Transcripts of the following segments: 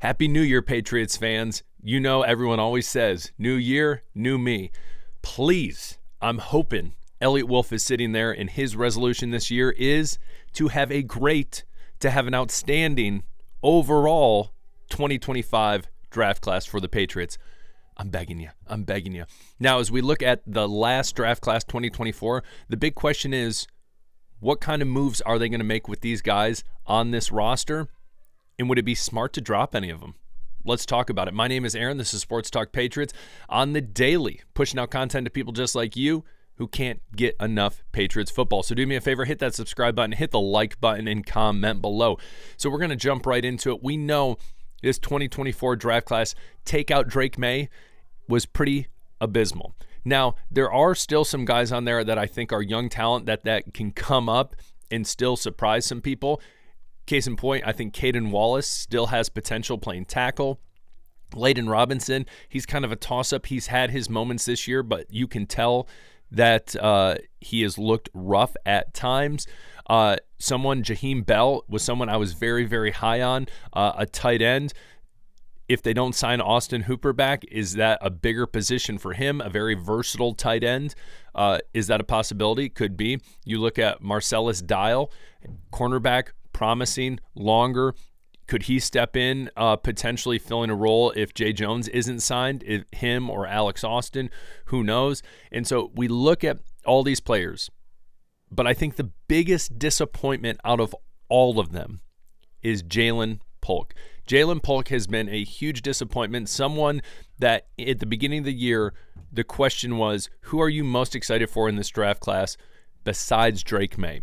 Happy New Year, Patriots fans. You know everyone always says, new year, new me. Please, I'm hoping Elliot Wolf is sitting there and his resolution this year is to have an outstanding overall 2025 draft class for the Patriots. I'm begging you. Now, as we look at the last draft class, 2024, the big question is, what kind of moves are they going to make with these guys on this roster? And would it be smart to drop any of them? Let's talk about it. My name is Aaron. This is Sports Talk Patriots on the daily, pushing out content to people just like you who can't get enough Patriots football. So do me a favor, hit that subscribe button, hit the like button, and comment below. So we're going to jump right into it. We know this 2024 draft class, take out Drake May, was pretty abysmal. Now, there are still some guys on there that I think are young talent that can come up and still surprise some people. Case in point, I think Caden Wallace still has potential playing tackle. Layden Robinson, he's kind of a toss-up. He's had his moments this year, but you can tell that he has looked rough at times. Jaheim Bell was someone I was very, very high on, a tight end. If they don't sign Austin Hooper back, is that a bigger position for him, a very versatile tight end? Is that a possibility? Could be. You look at Marcellus Dial, cornerback, promising, longer. Could he step in, potentially filling a role if Jay Jones isn't signed, if him or Alex Austin, who knows? And so we look at all these players, but I think the biggest disappointment out of all of them is Jaylen Pul. Jaylen Pul has been a huge disappointment, someone that at the beginning of the year, the question was, who are you most excited for in this draft class besides Drake May?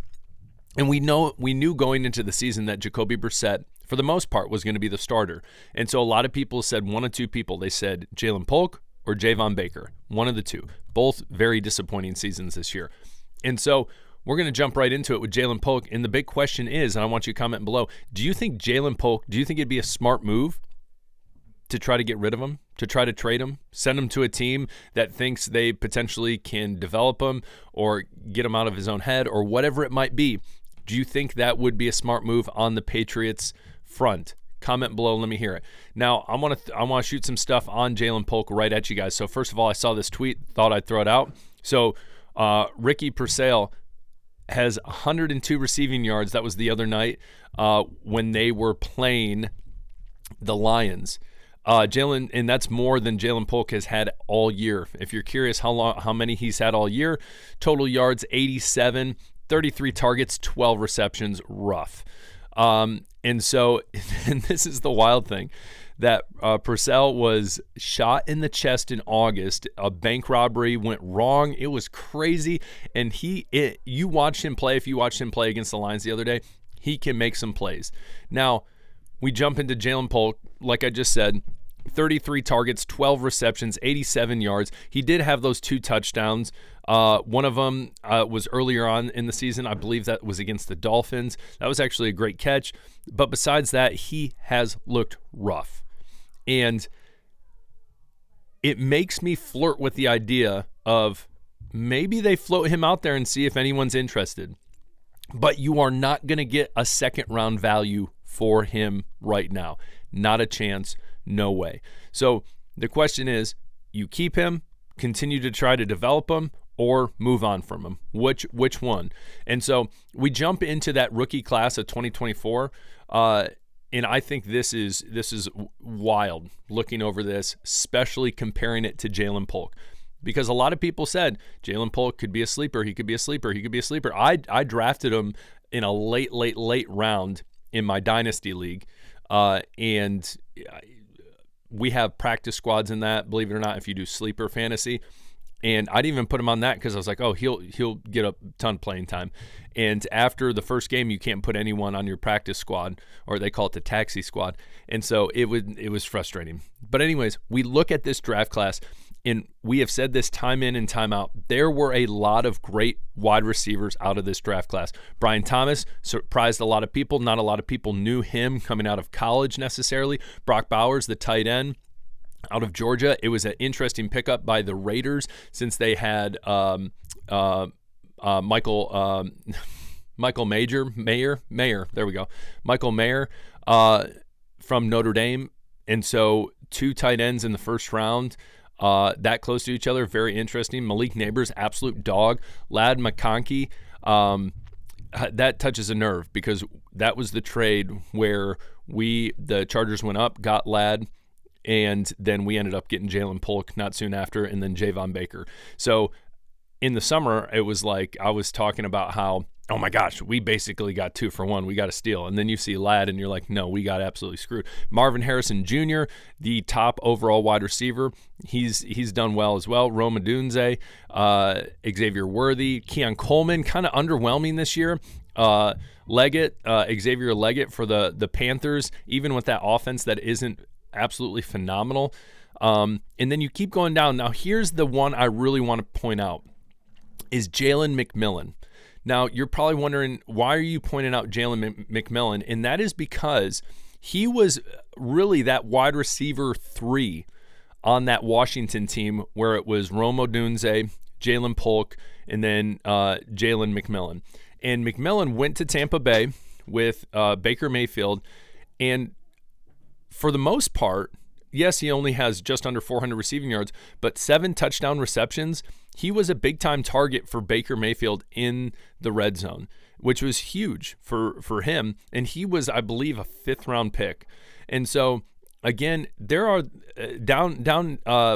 And we knew going into the season that Jacoby Brissett, for the most part, was going to be the starter. And so a lot of people said one of two people. They said Jaylen Pul or Javon Baker, one of the two. Both very disappointing seasons this year. And so we're going to jump right into it with Jaylen Pul. And the big question is, and I want you to comment below, do you think it'd be a smart move to try to get rid of him, to try to trade him, send him to a team that thinks they potentially can develop him or get him out of his own head or whatever it might be? Do you think that would be a smart move on the Patriots front? Comment below. Let me hear it. Now, I want to shoot some stuff on Jaylen Pul right at you guys. So first of all, I saw this tweet, thought I'd throw it out. So Ricky Purcell has 102 receiving yards. That was the other night when they were playing the Lions. Jaylen, and that's more than Jaylen Pul has had all year. If you're curious how many he's had all year, total yards 87, 33 targets, 12 receptions, rough. And so, and this is the wild thing, that Purcell was shot in the chest in August. A bank robbery went wrong. It was crazy. And you watched him play. If you watched him play against the Lions the other day, he can make some plays. Now, we jump into Jaylen Pul, like I just said, 33 targets, 12 receptions, 87 yards. He did have those 2 touchdowns. One of them was earlier on in the season. I believe that was against the Dolphins. That was actually a great catch. But besides that, he has looked rough. And it makes me flirt with the idea of maybe they float him out there and see if anyone's interested. But you are not going to get a second-round value for him right now. Not a chance. No way. So the question is, you keep him, continue to try to develop him, or move on from him. Which one? And so we jump into that rookie class of 2024, and I think this is wild looking over this, especially comparing it to Jaylen Pul. Because a lot of people said Jaylen Pul could be a sleeper. He could be a sleeper. He could be a sleeper. I drafted him in a late round in my Dynasty League, and we have practice squads in that, believe it or not, if you do sleeper fantasy. And I didn't even put him on that because I was like, oh, he'll get a ton of playing time. And after the first game, you can't put anyone on your practice squad, or they call it the taxi squad. And so it was frustrating. But anyways, we look at this draft class, and we have said this time in and time out. There were a lot of great wide receivers out of this draft class. Brian Thomas surprised a lot of people. Not a lot of people knew him coming out of college necessarily. Brock Bowers, the tight end out of Georgia. It was an interesting pickup by the Raiders since they had Michael Mayer. There we go. Michael Mayer from Notre Dame. And so 2 tight ends in the first round, that close to each other, very interesting. Malik Neighbors, absolute dog. Ladd McConkey, that touches a nerve because that was the trade where the Chargers went up, got Ladd, and then we ended up getting Jaylen Pul not soon after, and then Javon Baker. So in the summer, it was like I was talking about how, oh my gosh, we basically got 2 for 1. We got a steal. And then you see Ladd, and you're like, no, we got absolutely screwed. Marvin Harrison Jr., the top overall wide receiver, he's done well as well. Rome Odunze, Xavier Worthy, Keon Coleman, kind of underwhelming this year. Leggett, Xavier Leggett for the Panthers, even with that offense that isn't absolutely phenomenal. And then you keep going down. Now, here's the one I really want to point out is Jalen McMillan. Now, you're probably wondering, why are you pointing out Jalen McMillan? And that is because he was really that wide receiver 3 on that Washington team where it was Rome Odunze, Jaylen Polk, and then Jalen McMillan. And McMillan went to Tampa Bay with Baker Mayfield. And for the most part, yes, he only has just under 400 receiving yards, but 7 touchdown receptions. He was a big-time target for Baker Mayfield in the red zone, which was huge for him. And he was, I believe, a 5th-round pick. And so, again, there are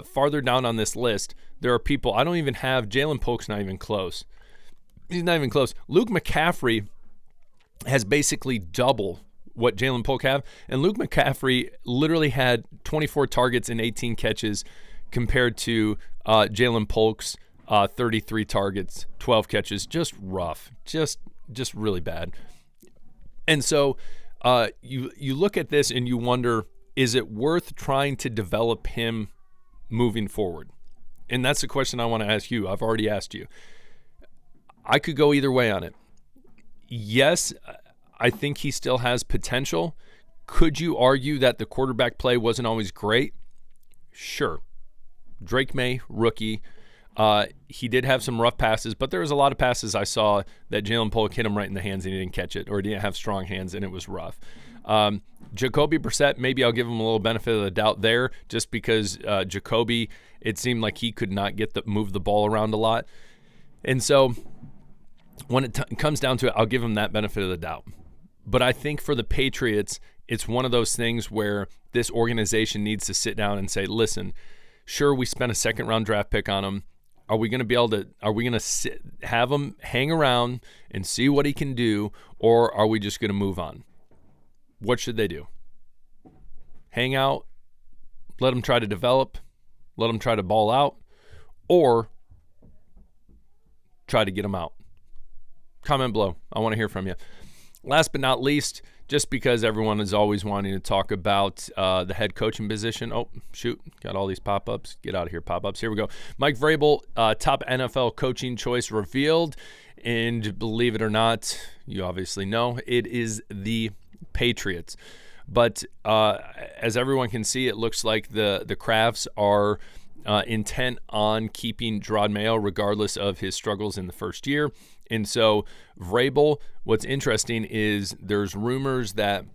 farther down on this list, there are people. I don't even have Jaylen Polk's not even close. He's not even close. Luke McCaffrey has basically double what Jaylen Polk have, and Luke McCaffrey literally had 24 targets and 18 catches compared to Jaylen Polk's 33 targets, 12 catches. Just rough, just really bad. And so you look at this and you wonder, is it worth trying to develop him moving forward? And that's the question I want to ask you. I've already asked you. I could go either way on it. Yes, I think he still has potential. Could you argue that the quarterback play wasn't always great? Sure. Drake May, rookie. He did have some rough passes, but there was a lot of passes I saw that Jaylen Polk hit him right in the hands and he didn't catch it, or he didn't have strong hands and it was rough. Jacoby Brissett, maybe I'll give him a little benefit of the doubt there, just because Jacoby, it seemed like he could not move the ball around a lot. And so when it comes down to it, I'll give him that benefit of the doubt. But I think for the Patriots, it's one of those things where this organization needs to sit down and say, listen, sure, we spent a 2nd-round draft pick on him. Are we going to have him hang around and see what he can do, or are we just going to move on? What should they do? Hang out, let him try to develop, let him try to ball out, or try to get him out? Comment below. I want to hear from you. Last but not least, just because everyone is always wanting to talk about the head coaching position. Oh, shoot. Got all these pop-ups. Get out of here, pop-ups. Here we go. Mike Vrabel, top NFL coaching choice revealed. And believe it or not, you obviously know, it is the Patriots. But as everyone can see, it looks like the Crafts are intent on keeping Gerard Mayo regardless of his struggles in the first year. And so Vrabel, what's interesting is there's rumors that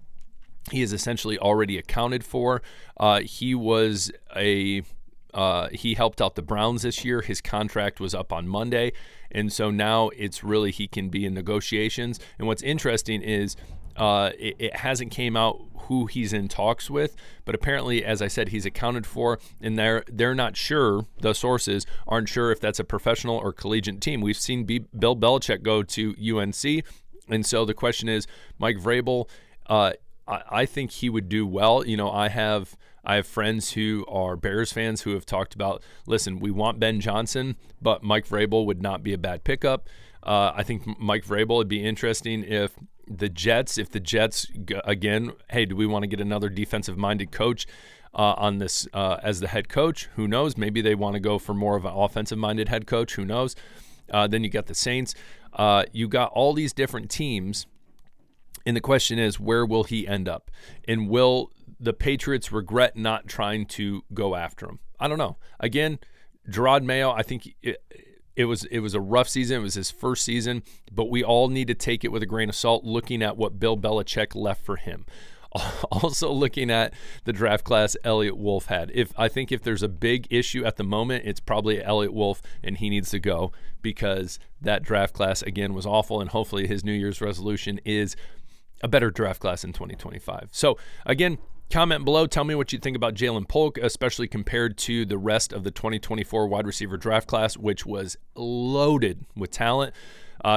he is essentially already accounted for. He helped out the Browns this year. His contract was up on Monday. And so now it's really he can be in negotiations. And what's interesting is it hasn't came out who he's in talks with, but apparently, as I said, he's accounted for, and they're not sure, the sources aren't sure if that's a professional or collegiate team. We've seen Bill Belichick go to UNC, and so the question is, Mike Vrabel, I think he would do well. You know, I have friends who are Bears fans who have talked about, listen, we want Ben Johnson, but Mike Vrabel would not be a bad pickup. I think Mike Vrabel would be interesting if the Jets, again, hey, do we want to get another defensive-minded coach on this as the head coach? Who knows? Maybe they want to go for more of an offensive-minded head coach. Who knows? Then you got the Saints. You got all these different teams, and the question is, where will he end up? And will the Patriots regret not trying to go after him? I don't know. Again, Gerard Mayo, I think it was a rough season. It was his first season, but we all need to take it with a grain of salt looking at what Bill Belichick left for him. Also looking at the draft class Elliott Wolf had. I think if there's a big issue at the moment, it's probably Elliott Wolf, and he needs to go because that draft class, again, was awful, and hopefully his New Year's resolution is a better draft class in 2025. So, again, comment below. Tell me what you think about Jaylen Pul, especially compared to the rest of the 2024 wide receiver draft class, which was loaded with talent.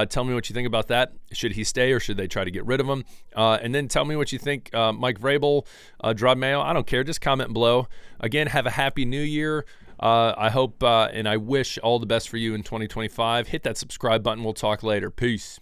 Tell me what you think about that. Should he stay or should they try to get rid of him? And then tell me what you think, Mike Vrabel, Drod Mayo. I don't care. Just comment below. Again, have a happy new year. I hope and I wish all the best for you in 2025. Hit that subscribe button. We'll talk later. Peace.